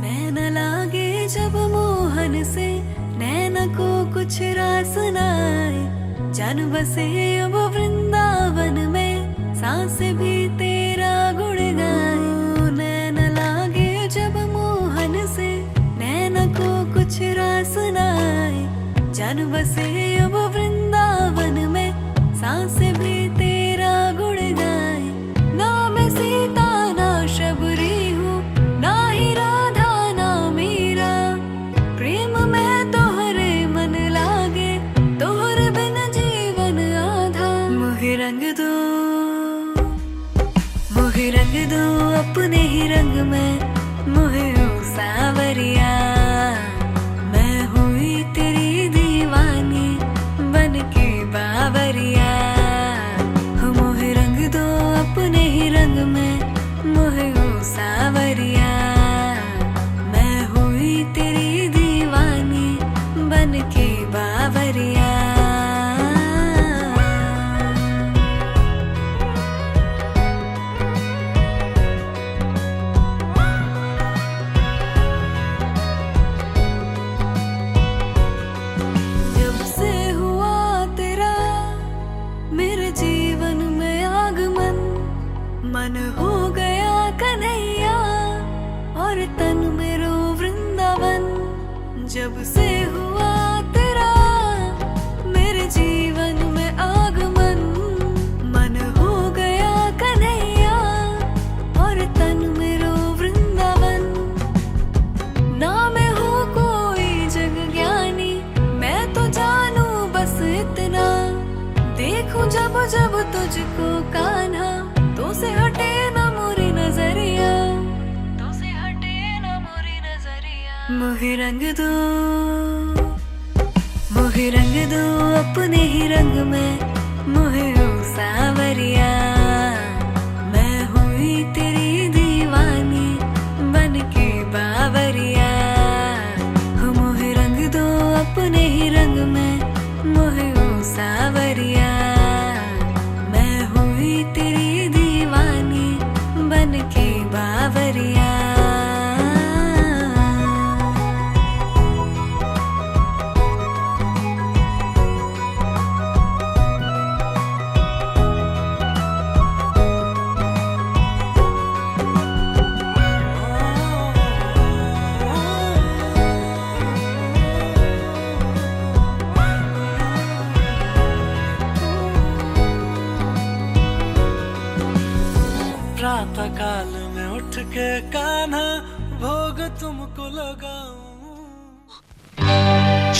नैन लागे जब मोहन से नैन को कुछ रास नाए, जन बसे अब वृंदावन में सांस भी तेरा गुण गाए। नैन लागे जब मोहन से नैन को कुछ रास नाए, जन बसे अब वृंदावन में सांस भी तेरा गुण गाए। ना मैं सीता ना शबरी हूँ, ना ही राधा ना मीरा, प्रेम में तोहरे मन लागे, तोहरे बिन जीवन आधा। मुझे रंग दो, मुझे रंग दो अपने ही रंग में, मुझे ओ सावरिया। मैं हुई तेरी दीवानी बन के बावरिया। मुझे रंग दो अपने ही रंग में, मुझे ओ सावरिया। मैं हुई तेरी दीवानी बन के बावरिया। जब से हुआ तेरा मेरे जीवन में आगमन, मन हो गया कन्हैया और तन मेरो वृंदावन। जब से हुआ तेरा मेरे जीवन में आगमन, मन हो गया कन्हैया और तन मेरो वृंदावन। ना मैं हूँ कोई जग ज्ञानी, मैं तो जानू बस इतना, देखूं जब जब तुझको कान्हा, तो से हटे ना मोरी नजरिया, तो से हटे ना मोरी नजरिया। मुझे रंग दो, मुझे रंग दो अपने ही रंग में, मुझे ओ सावरिया। मैं हुई तेरी दीवानी बन के बावरिया। मुझे रंग दो अपने ही रंग में, मुझे ओ सावरिया। मैं हुई तेरी दीवानी बन के बावरिया।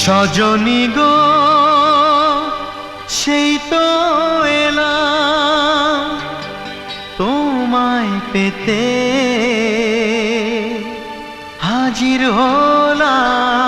সজনী গো সেই তো এলাম তোমায় পেতে হাজির হলাম।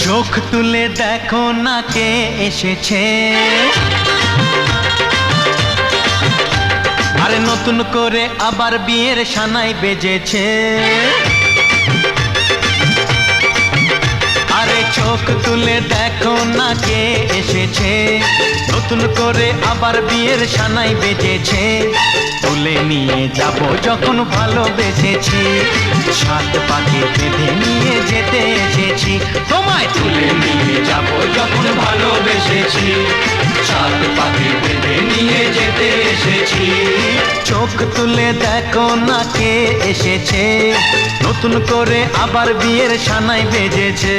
চোখ তুলে দেখো না কে এসেছে, আরে নতুন করে আবার বিয়ের সানাই বেজেছে। আরে চোখ তুলে দেখো না কে এসেছে, নতুন করে আবার বিয়ের সানাই বেজেছে। তুলে নিয়ে যাব যখন ভালোবেসেছি, সাত পাকে বেঁধে নিয়ে যেতে এসেছি। তোমায় তুলে নিয়ে যাব যখন ভালোবেসেছি, সাত পাকে বেঁধে নিয়ে যেতে এসেছি। চোখ তুলে দেখো না কে এসেছে, নতুন করে আবার বিয়ের সানাই বেজেছে।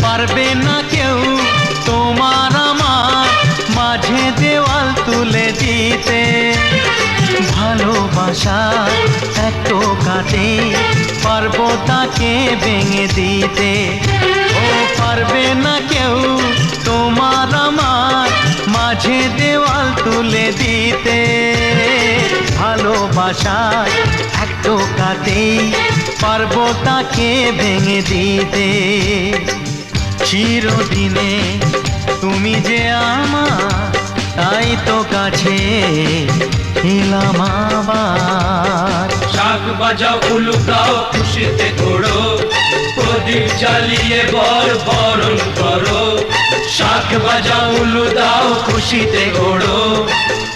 পারবে না কেউ তোমার আমার মাঝে দেওয়াল তুলে দিতে, ভালোবাসা এত কাটে পারবো তাকে ভেঙে দিতে। ও পারবে না কেউ তোমার আমার মাঝে দেওয়াল তুলে দিতে, ভালোবাসা এত কাটে পারবো তাকে ভেঙে দিতে। চিরদিনে তুমি যে আমার, তাই তো কাছে এলাম আবার। শাক বাজাও উলু গাও খুশিতে ঘোড়ো, প্রদীপ জ্বালিয়ে বর বরণ করো। শাক বাজাও উলু দাও খুশিতে ঘোড়ো,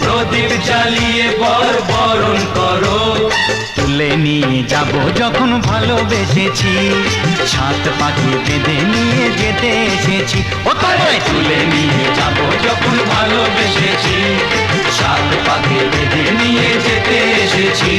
প্রদীপ জ্বালিয়ে বর বরণ করো। তুলে নিয়ে যাব যখন ভালোবেসেছি, সাত পাখি বেঁধে নিয়ে যেতে এসেছি। ও তোমায় তুলে নিয়ে যাব যখন ভালোবেসেছি, সাত পাকে বেঁধে নিয়ে যেতে এসেছি।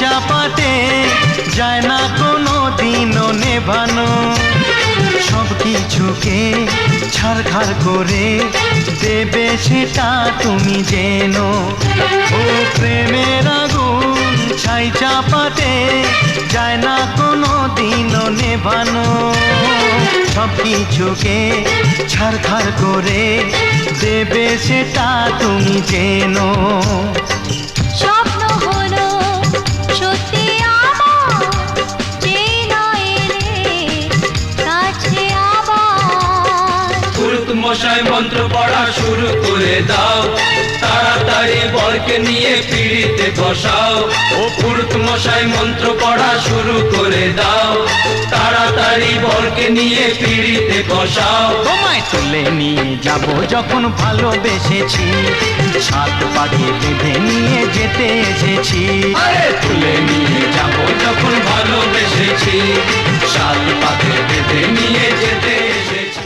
চাপাতে যায় না কোনো দিনও নেভানো, সব কিছুকে ছাড়খাড় করে দেবে সেটা তুমি জেনো। ও প্রেমের আগুন ছাই চাপাতে যায় না কোনো দিনও নেভানো, সব কিছুকে ছাড়খাড় করে দেবে সেটা তুমি জেনো। স্বপ্ন হলো সত্যি আমার, যে না এলে কাছে আবার। পুরুত মশাই মন্ত্র পড়া শুরু করে দাও, তাড়াতাড়ি বরকে নিয়ে পিড়িতে বসাও। ও পুরুত মশাই মন্ত্র পড়া শুরু করে দাও, তাড়াতাড়ি বরকে নিয়ে পিড়িতে বসাও। তোমায় তুলে নিয়ে যাব যখন ভালোবেসেছি, সাত পাখি বেঁধে নিয়ে যেতে এসেছি। আরে তুলে নিয়ে যাব যখন ভালোবেসেছি, সাত পাকে বেঁধে নিয়ে যেতে এসেছি।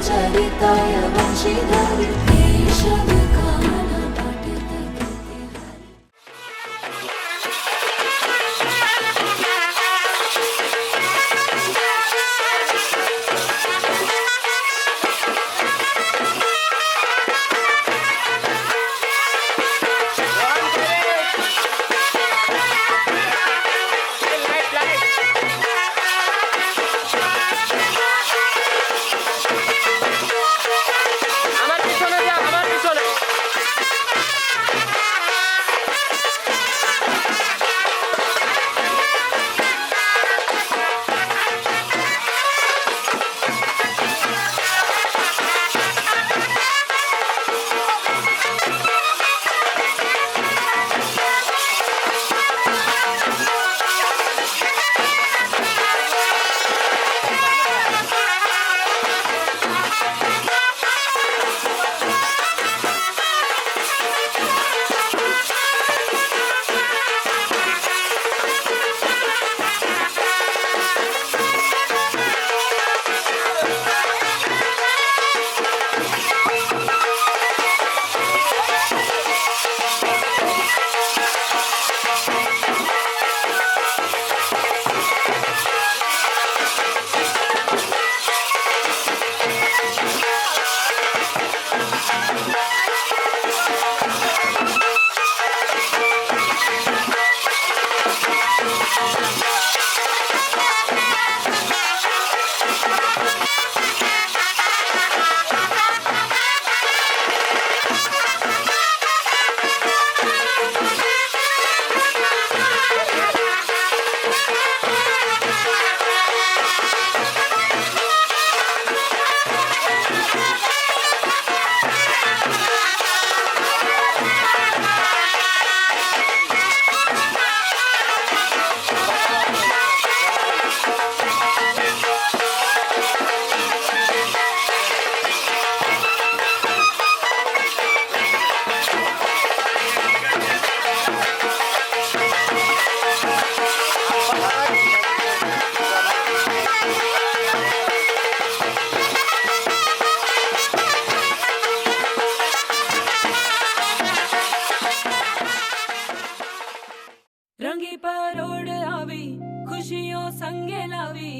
चरिताय वंशीधर केशव कानन पठित कीर्ति हरि। रंगी परोड़ आवी खुशियों संगे लावी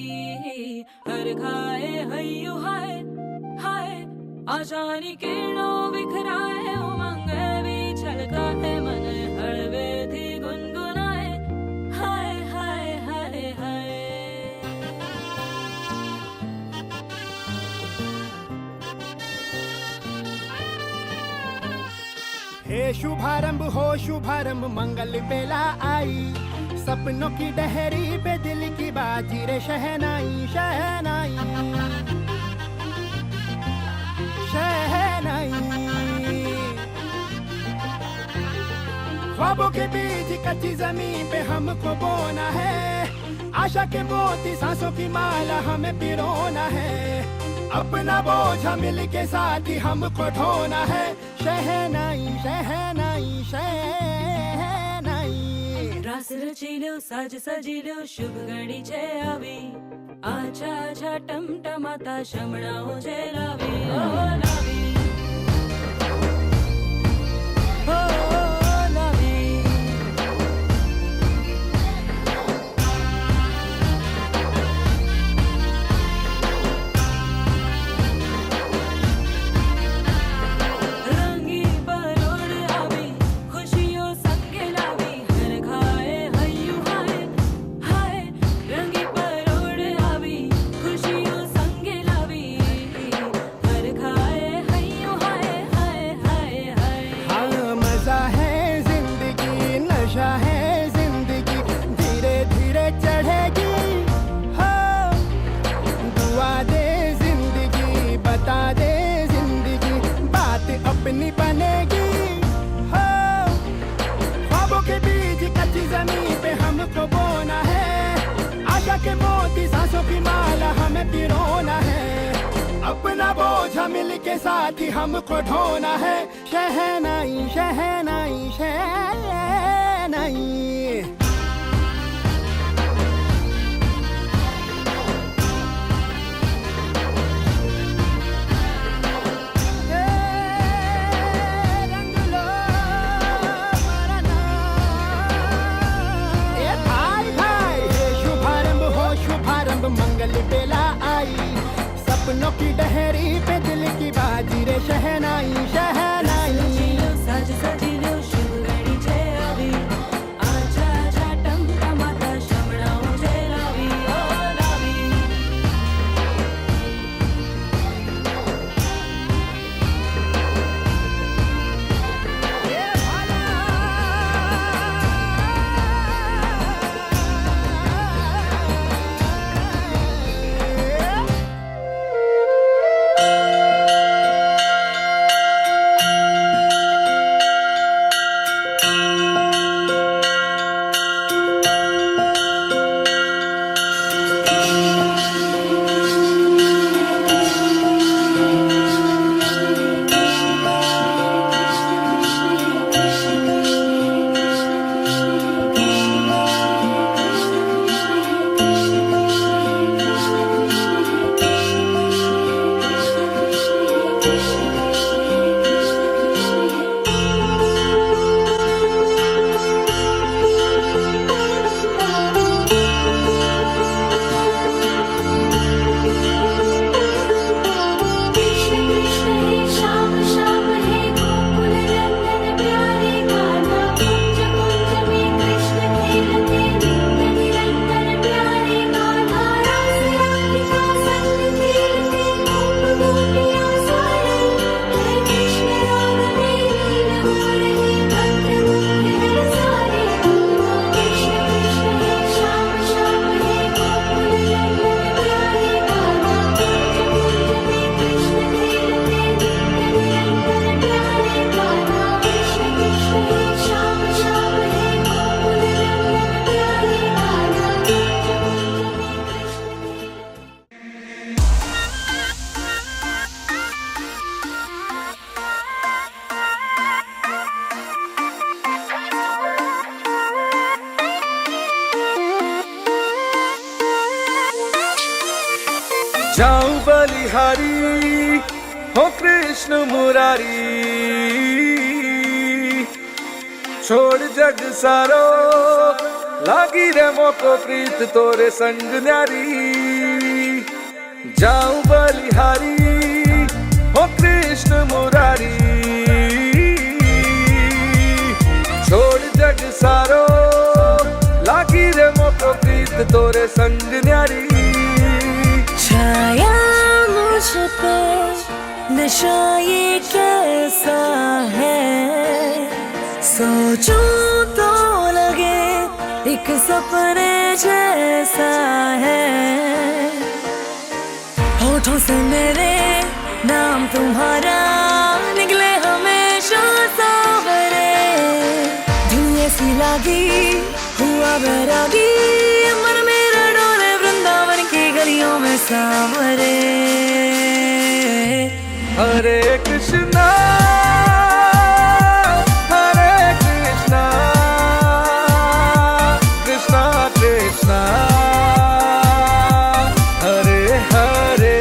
हर खाए हयु हाय हाय आशानी किरणों बिखराए उमंग भी छलका है मन हड़वे थी गुनगुनाए हाय हाय हाय हाय। हे शुभारंभ हो शुभारंभ मंगल बेला आई सपनों की डहरी पे दिल की बाजी रे शहनाई शहनाई शहनाई। ख्वाबों के बीज कच्ची जमीन पे हमको बोना है आशा के मोती सांसों की माला हमें पिरोना है अपना बोझ मिल के साथ ही हमको ढोना है शहनाई शहनाई शहनाई। रास रचिलो साज सजिलो शुभ घड़ी छे आवी आछा आछा टमटमाता शमणाओ जे लावी ओ लावी ओ लावी। रंगी परोड़ आवी खुशियों संगे लावी हर खाए हयु हाय हाय रंगी परोड़ आवी खुशियों संगे लावी हर खाए हयु हाय हाय हाय हाय। हाँ मजा है जिंदगी नशा है जिंदगी धीरे धीरे चढ़ेगी हाँ दुआ दे जिंदगी बता दे जिंदगी बात अपनी बनेगी हाँ ख्वाबों के बीज कच्ची जमीन पे हमको बोना है आशा के मोती सांसों की माला हमें पिरोना है अपना बोझ मिल के साथ ही हमको ढोना है शहनाई शहनाई शहनाई। सपनों की डहरी पे दिल की बाजी रे शहनाई शहनाई सजिलो सज सजिलो शुभ घड़ी छे આવી आजा आजा टमटमाता शमणाओ छे लावी ओ लावी कृष्ण कृष्ण हे श्याम श्याम हे गोकुल नंदन प्यारे कान्हा कुंज कुंज में कृष्ण खेलते नित्य निरंतर प्यारे कान्हा रास राधिका संग खेलते गोप गोपियाँ सारे हे कृष्ण राग में लीन हो रहे भक्त मुख है सारे कृष्ण कृष्ण हे श्याम श्याम हे गोकुल नंदन प्यारे कान्हा कुंज कुंज में कृष्ण खेलते नित्य निरंतर प्यारे कान्हा कृष्ण कृष्ण हे श्याम श्याम हे गोकुल नंदन प्यारे कान्हा कुंज कुंज में कृष्ण जाऊं बलिहारी हो कृष्ण मुरारी छोड़ जग सारो लागी रे मोको प्रीत तोरे संग न्यारी जाऊं बलिहारी हो कृष्ण मुरारी छोड़ जग सारो लागी रे मोको प्रीत तोरे संग न्यारी छाया मुझ पे नशा ये कैसा है सोचूं तो लगे एक सपने जैसा है होठों से मेरे नाम तुम्हारा निकले हमेशा सावरे धुएं सी लागी हुआ बैरागी मन मेरा डोले वृंदावन की गलियों में सांवरे हरे कृष्णा कृष्णा कृष्णा हरे हरे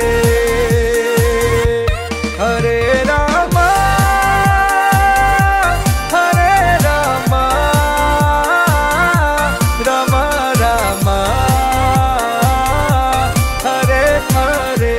हरे रामा रामा रामा हरे हरे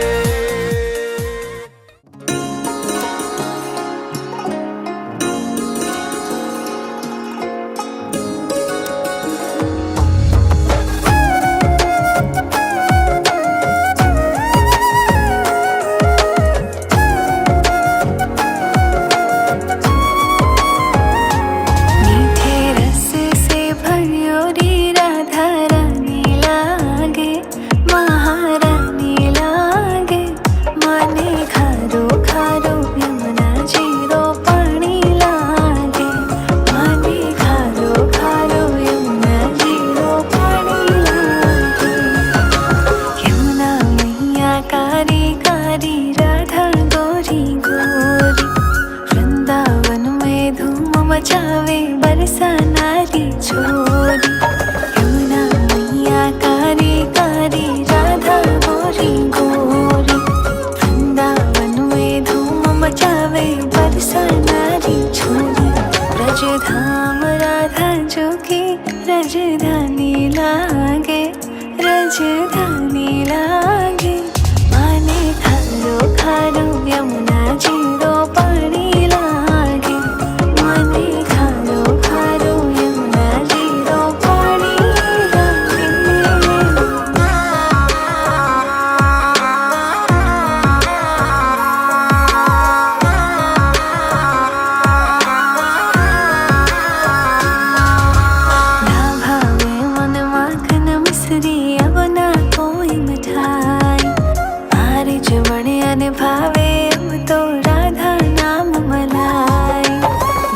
भावे अब तो राधा नाम मलाई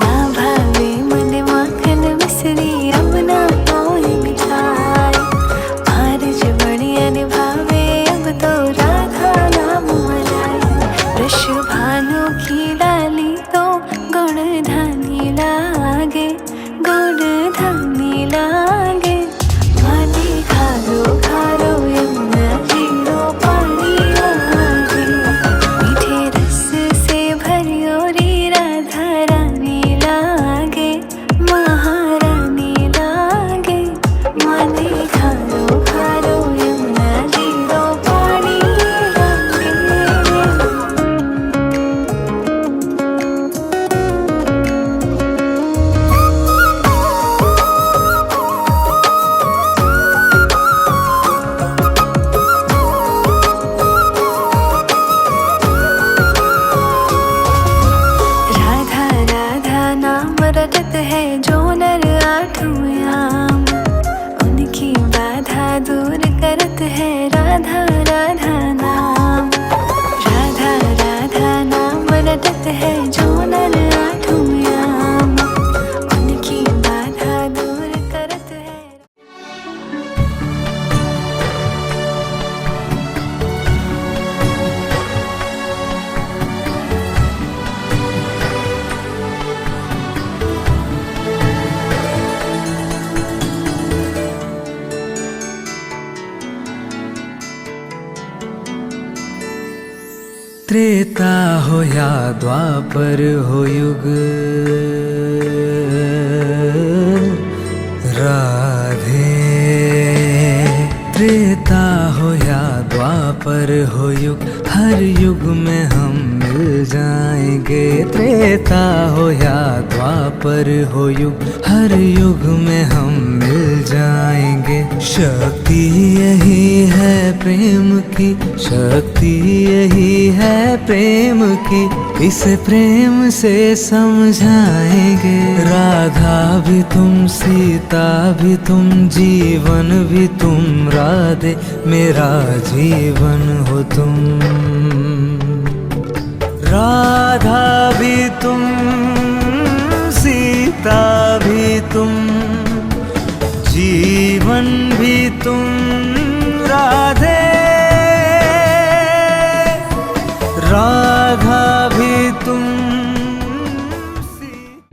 ना भावे मन माखन मिश्री अब ना कोई मिठाई मार्च बढ़िया भावे अब तो राधा नाम मलाई वृष भानु की लाली तो गुण धानी लागे गुण धानी लागे माली खारो खारो यमुना जीरो पानी लागे मीठे रस से भरियोरी राधा रानी लागे महारानी लागे माली खारो खारो यमुना जीरो पानी लागे। राधा राधा नाम रटत है जो नर आठों याम उनकी बाधा दूर करत है राधा राधा नाम राधा राधा नाम रटत है जो नर आठों याम उनकी बाधा दूर करत है। त्रेता हो या द्वापर हो युग, राधे। त्रेता हो या द्वापर हो युग, हर युग में हम मिल जाएंगे। त्रेता हो या द्वापर हो युग, हर युग में हम मिल जाएंगे। शक्ति यही है प्रेम की, शक्ति यही है प्रेम की, इसे प्रेम से समझाएंगे। राधा भी तुम, सीता भी तुम, जीवन भी तुम, राधे मेरा जीवन हो तुम। राधा भी तुम, सीता भी तुम, जीवन भी तुम, राधे। राधा भी तुम, सीता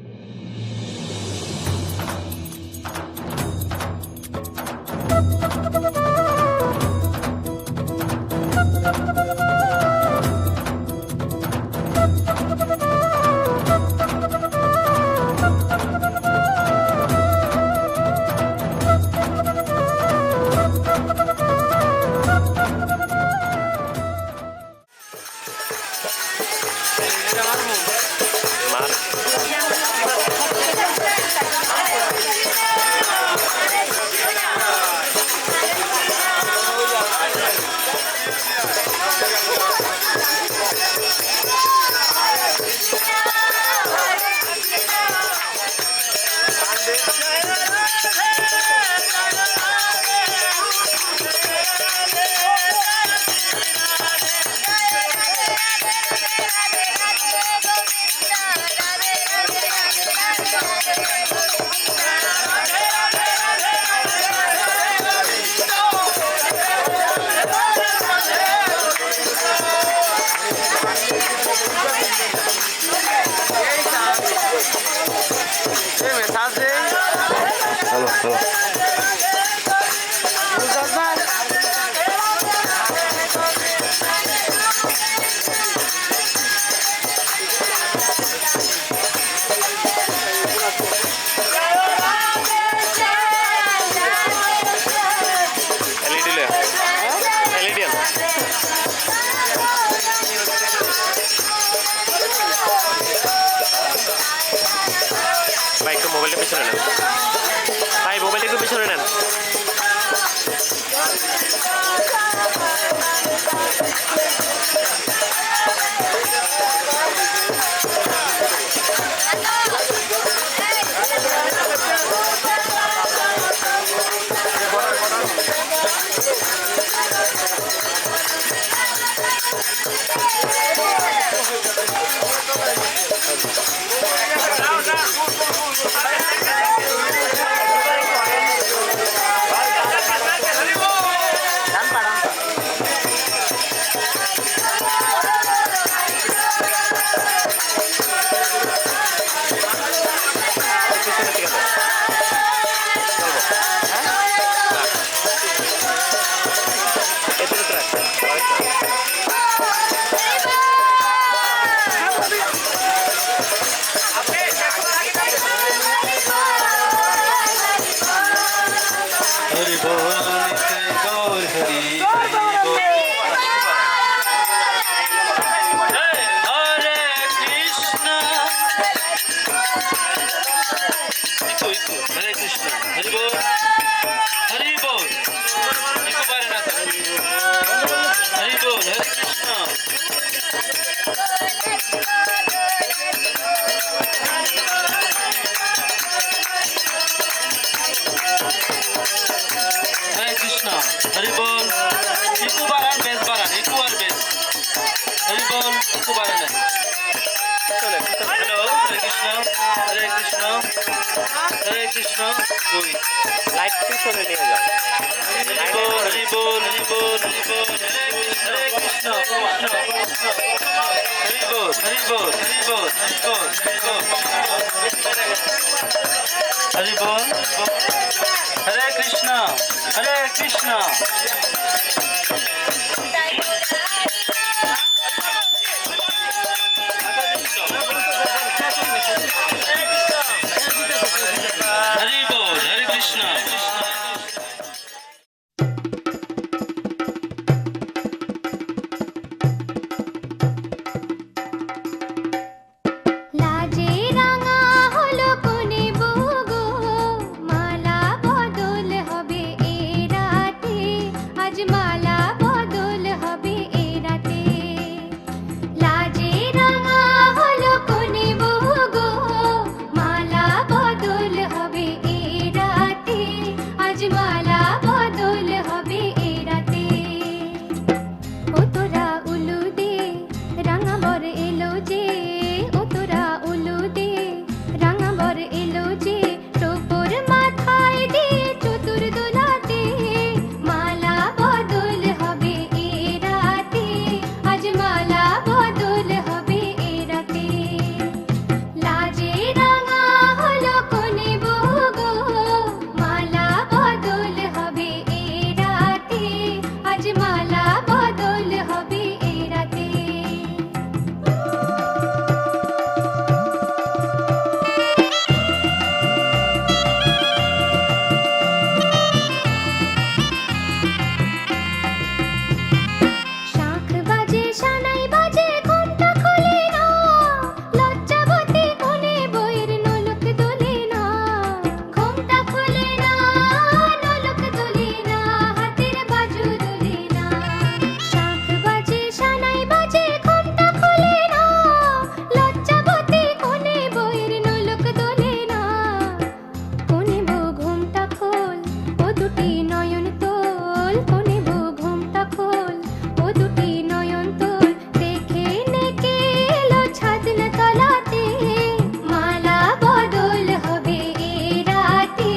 হরে কৃষ্ণ কই লাইট পিছনে নিয়ে যাও হরি বল হরি বল হরি বল হরি বল হরে কৃষ্ণ কৃষ্ণ হরি বল হরি বল হরি বল হরি বল হরি বল হরে কৃষ্ণ হরে কৃষ্ণ হরি বল হরে কৃষ্ণ লাজে রাঙা হলো কোনে বউগো মালা বদল হবে এ রাতে আজ মালা বদল হবে এ রাতে লাজে রাঙা হলো কোনে বউগো মালা বদল হবে এ রাতে আজ মালা বদল হবে এ রাতে ও তোরা উলু দে রাঙা বর এলো যে ও তোরা উলু দে রাঙা বর এলো যে টোপর মাথায় দিয়ে চতুর দোলাতে মালা বদল হবে এ রাতে আজ মালা বদল হবে এ রাতে লাজে রাঙা হলো কোনে বউগো মালা বদল হবে এ রাতে আজ মালা বদল হবে এ রাতে শাঁখ বাজে সানাই বাজে ঘুমটা খোলে না লজ্জাবতী কোনে বইয়ের নলক দোলে না ঘুমটা খোলে না নলক দোলে না হাতের বাজু দোলে না শাঁখ বাজে সানাই বাজে ঘুমটা খোলে না লজ্জাবতী কোনে বইয়ের নলক দোলে না কোনে বউ ঘুমটা খোল ও দুটি নয়ন তোল কোনে বউ ঘুমটা খোল ও দুটি নয়ন তোল দেখে নেকে এলো ছাদনা তলাতে মালা বদল হবে এ রাতে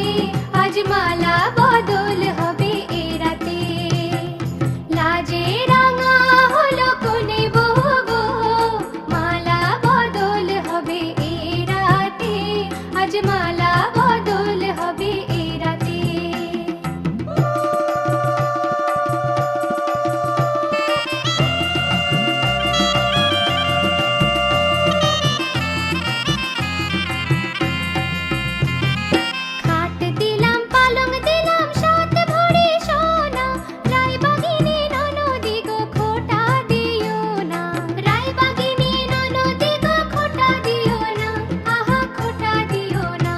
আজ মালা বদল হবে এ রাতে লাজে রাঙা হলো কোনে বউগো মালা বদল হবে এ রাতে আজ মালা বদল হবে এ রাতে খাট দিলাম পালং দিলাম সাত ভরি সোনা রায়বাগিনী ননদি গো খোটা দিও না রায়বাগিনী ননদি গো খোটা দিও না আহা খোটা দিও না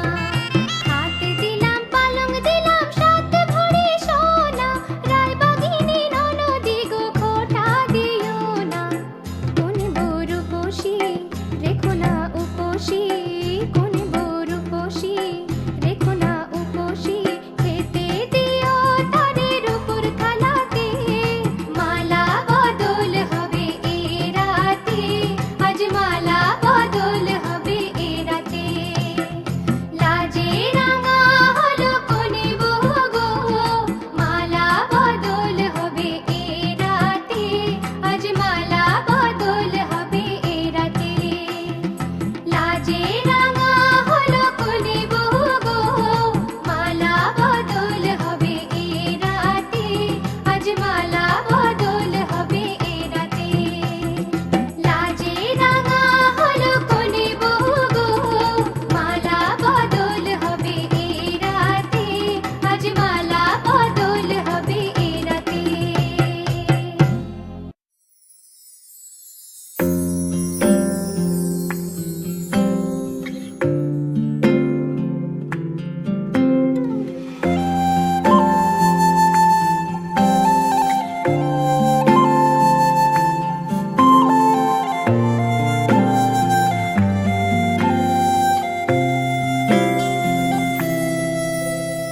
খাট দিলাম পালং দিলাম সাত ভরি সোনা রায়বাগিনী ননদি গো খোটা দিও না কোনে বউ রূপসী রেখো না উপসী কোনে বউ রূপসী রেখো না উপসী খেতে দিও তারের উপর খালাতে মালা বদল হবে এ রাতে আজ মালা বদল হবে এ রাতে লাজে রাঙা হলো কোনে বউগো মালা বদল হবে এ রাতে আজ মালা বদল হবে এ রাতে লাজে রাঙা হলো কোনে বউগো মালা বদল হবে এ রাতে আজ মালা বদল হবে এ রাতে লাজে রাঙা হলো কোনে বউগো মালা বদল হবে এ রাতে আজ মালা বদল হবে এ রাতে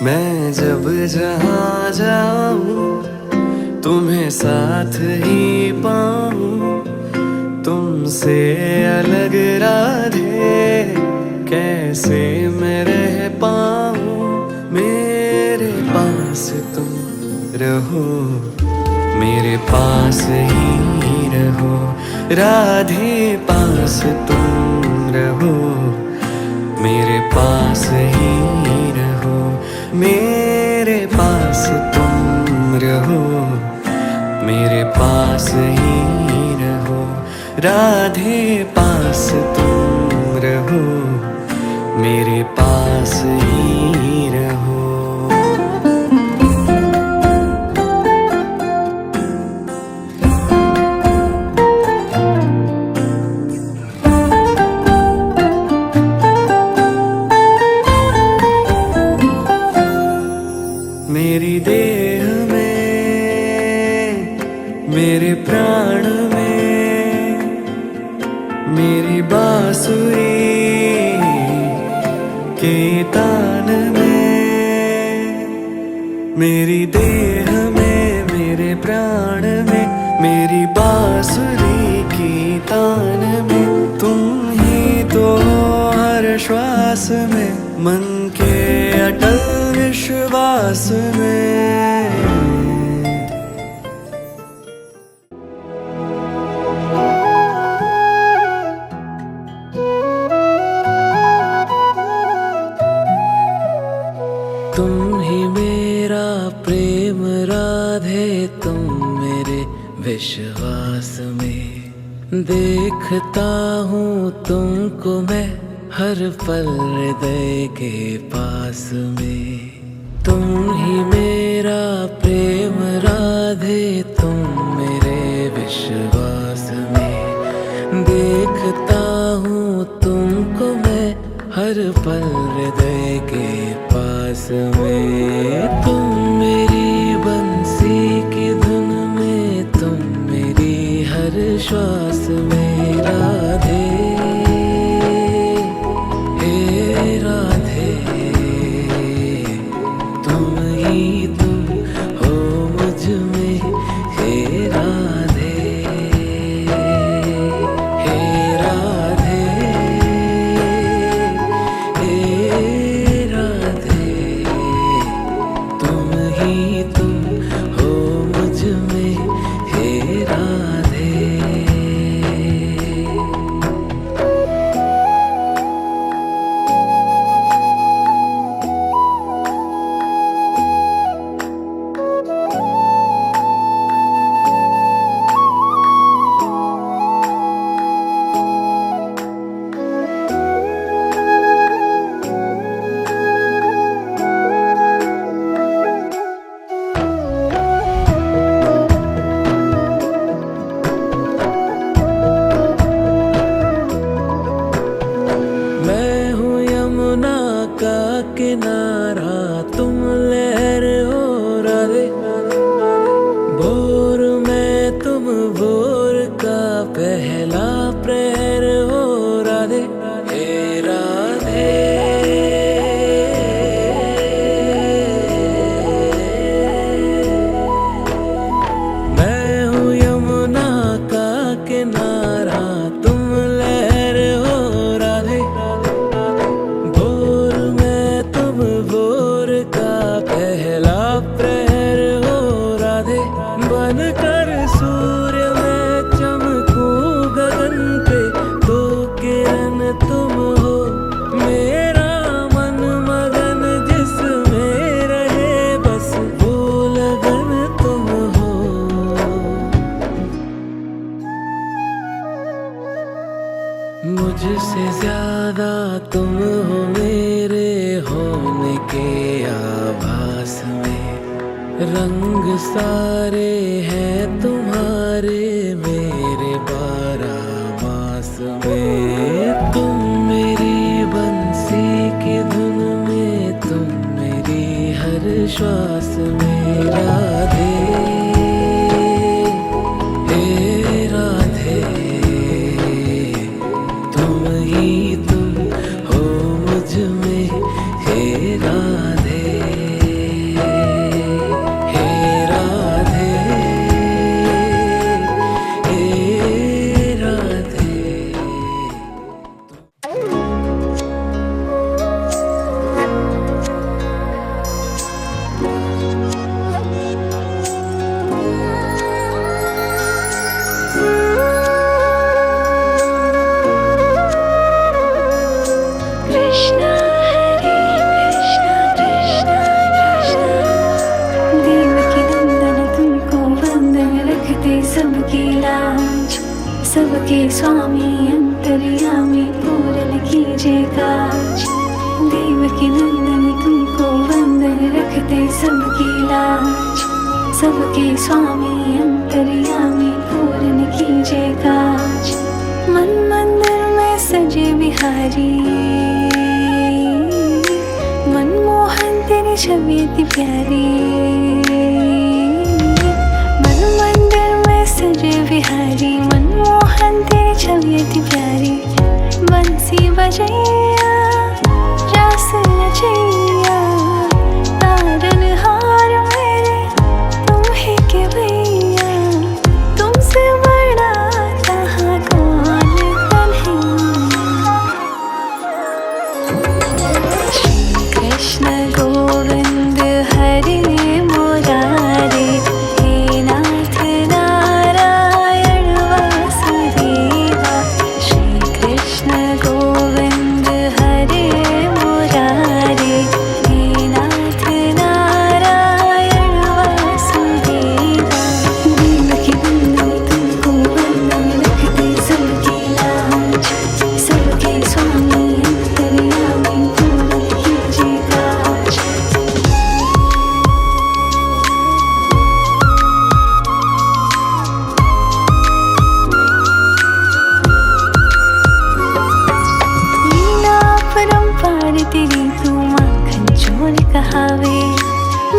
मैं जब जहाँ जाऊँ तुम्हें साथ ही पाऊँ तुमसे अलग राधे कैसे मैं रह रहो, मेरे पास ही रहो, राधे पास तुम रहो, मेरे पास ही रहो, मेरे पास तुम रहो, मेरे पास ही रहो, राधे पास तुम रहो, मेरे पास ही रहो। मेरी देह में, मेरे प्राण में, मेरी बांसुरी के तान में, मेरी देह में, मेरे प्राण में, मेरी बांसुरी की तान में, तुम ही तो हो हर श्वास में, मन के अटल विश्वास में। तुम ही मेरा प्रेम राधे, तुम मेरे विश्वास में, देखता हूँ तुमको मैं हर पल हृदय के पास में। तुम ही मेरा प्रेम राधे, तुम मेरे विश्वास में, देखता हूँ तुमको मैं हर पल हृदय के पास में। तुम मेरी बंसी की धुन में, तुम मेरी हर श्वास में राधे, हे राधे, तुम ही तुम हो मुझ में, हे राधे, हे राधे, हे राधे, तुम ही तुम हो मुझ में, हे राधे। मैं हूँ यमुना का किनारा, तुम लहर हो राधे, भोर में तुम भोर का पहला प्रहर हो राधे, हे राधे, मैं हूँ यमुना का किनारा, तुम लहर हो राधे, भोर में तुम भोर का पहला प्रहर हो राधे, बनकर सूर्य में चमकूं गगन पे, तो किरण तुम हो, मेरा मन मगन जिसमें रहे बस वो लगन तुम हो। मुझसे ज्यादा तुम हो मेरे होने के आभास में, रंग सारे हैं तुम्हारे मेरे 12 मास में। तुम मेरी बंसी की धुन में, तुम मेरी हर श्वास में राधे, हे राधे, तुम ही तुम हो मुझ में, हे राधे, हे राधे, हे राधे। स्वामी अंतर्यामी पूरन कीजिए काज। देवकी नंदन तुमको वंदन रखते सबकी लाज। सबके स्वामी अंतर्यामी पूरन कीजिए काज। मन मंदिर में सजे बिहारी मनमोहन तेरी छवि अति प्यारी। मन मंदिर में सजे बिहारी मनमोहन तेरी छवि अति प्यारी। बंसी बजैया रास रचैया तारन हार मेरे तुम ही के भैया। तुमसे बड़ा कहाँ कौन कन्हैया। श्री कृष्ण गोविंद हरे मुरारे हे नाथ नारायण वासुदेवा। श्री कृष्ण गोविंद हरे मुरारे हे नाथ नारायण वासुदेवा। देवकी नंदन तुमको वंदन रखते सबकी लाज। सबके स्वामी अंतर्यामी पूरन कीजिए काज। लीला परंपार तेरी तू माखन चोर कहावे।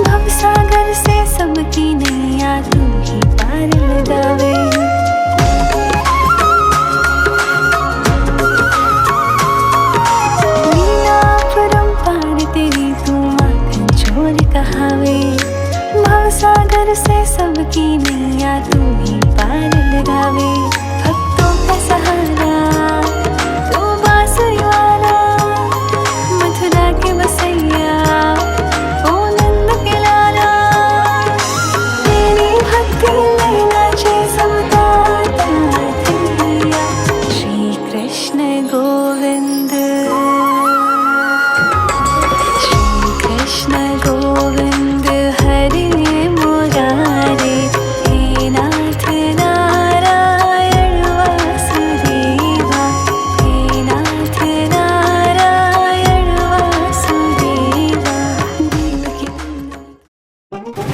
भवसागर से सबकी नैया तू ही पार लगावे। लीला परंपार तेरी तू माखन चोर कहावे। भवसागर से सबकी नैया तू ही पार लगावे। भक्तों का सहारा तू बांसुरी वाला मथुरा के बसैया ओ नंद के लाला। तेरी भक्ति में नाचे सबका ताथिया। श्री कृष्ण गोविंद श्री कृष्ण गोविंद हरे मुरारे हे नाथ नारायण वासुदेवा। हे नाथ नारायण वासुदेवा। देवकी नंदन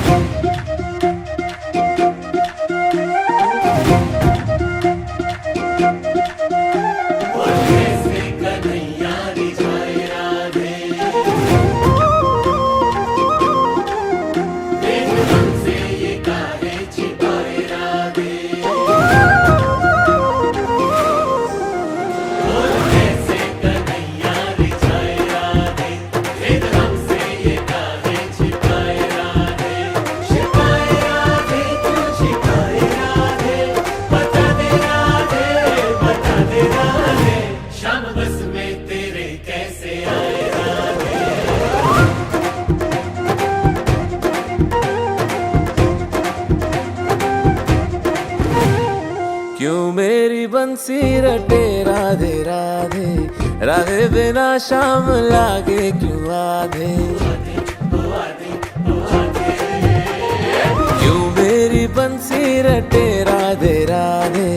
क्यों मेरी बंसी रटे राधे राधे। राधे बिना शाम लागे क्यों आधे। क्यों मेरी बंसी रटे राधे राधे।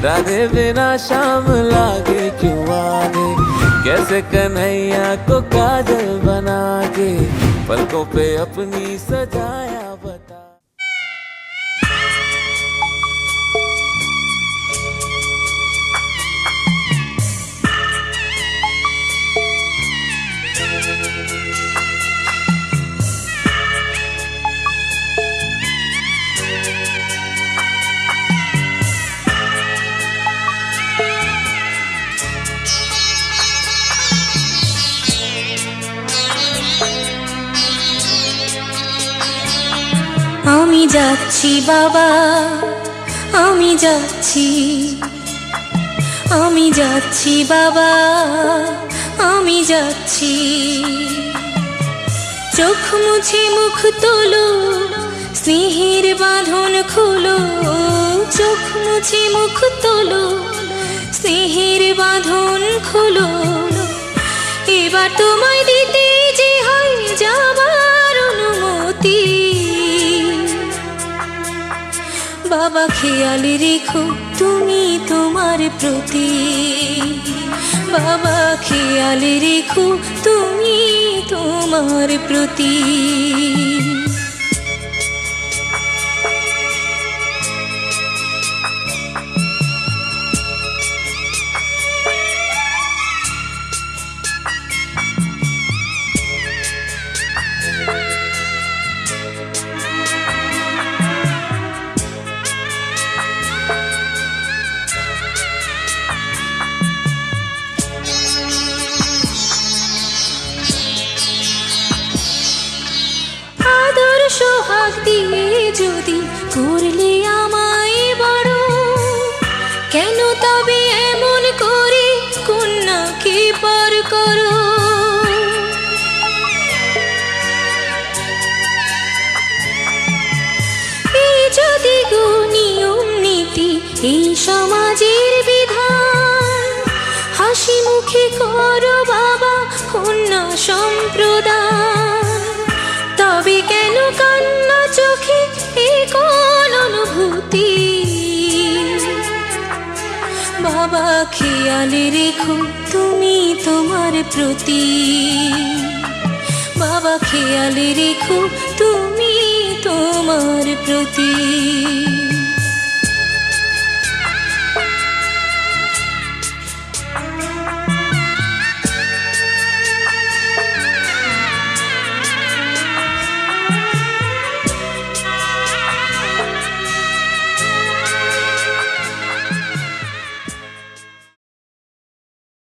राधे बिना शाम लागे क्यों आधे। कैसे कन्हैया को काजल बना के पलकों पे अपनी सजाया बता। আমি যাচ্ছি বাবা আমি যাচ্ছি। আমি যাচ্ছি বাবা আমি যাচ্ছি। চোখ মুছে মুখ তোলো স্নেহের বাঁধন খোলো। চোখ মুছে মুখ তোলো স্নেহের বাঁধন খোলো। এবার তোমায় দিতে যে হয় যাবার অনুমতি। বাবা খেয়াল রেখো তুমি তোমার প্রতি, বাবা খেয়াল রেখো তুমি তোমার প্রতি। সোহাগ দিয়ে যদি করলে আমায় বড়, কেন তবে এমন করে কন্যাকে পর করো? এই যদি গো নিয়ম নীতি এই সমাজের বিধান, হাসি মুখে করো বাবা কন্যা সম্প্রদান, তবে কেন কান্না চোখে এই কোন অনুভূতি? বাবা খেয়াল রেখো তুমি তোমার প্রতি, বাবা খেয়াল রেখো তুমি তোমার প্রতি।